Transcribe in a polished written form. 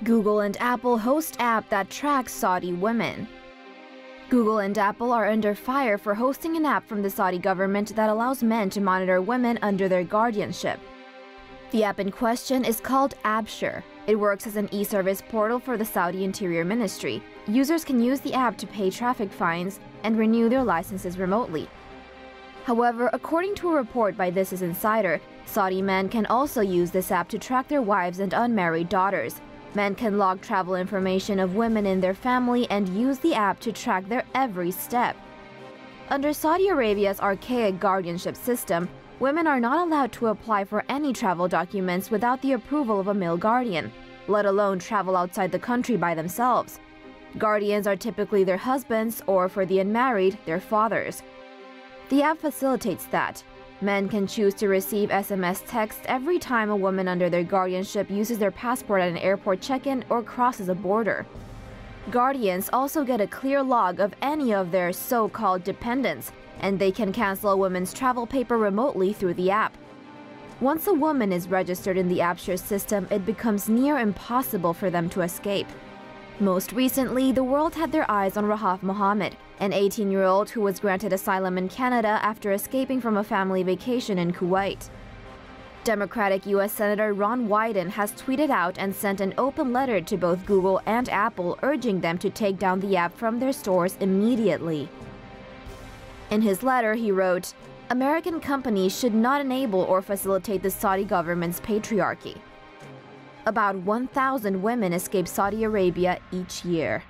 Google and Apple host app that tracks Saudi women. Google and Apple are under fire for hosting an app from the Saudi government that allows men to monitor women under their guardianship. The app in question is called Abshur. It works as an e-service portal for the Saudi Interior Ministry. Users can use the app to pay traffic fines and renew their licenses remotely. However, according to a report by This Is Insider, Saudi men can also use this app to track their wives and unmarried daughters. Men can log travel information of women in their family and use the app to track their every step. Under Saudi Arabia's archaic guardianship system, women are not allowed to apply for any travel documents without the approval of a male guardian, let alone travel outside the country by themselves. Guardians are typically their husbands, or for the unmarried, their fathers. The app facilitates that. Men can choose to receive SMS texts every time a woman under their guardianship uses their passport at an airport check-in or crosses a border. Guardians also get a clear log of any of their so-called dependents, and they can cancel a woman's travel paper remotely through the app. Once a woman is registered in the Abshur system, it becomes near impossible for them to escape. Most recently, the world had their eyes on Rahaf Mohammed, an 18-year-old who was granted asylum in Canada after escaping from a family vacation in Kuwait. Democratic U.S. Senator Ron Wyden has tweeted out and sent an open letter to both Google and Apple urging them to take down the app from their stores immediately. In his letter, he wrote, "American companies should not enable or facilitate the Saudi government's patriarchy." About 1,000 women escape Saudi Arabia each year.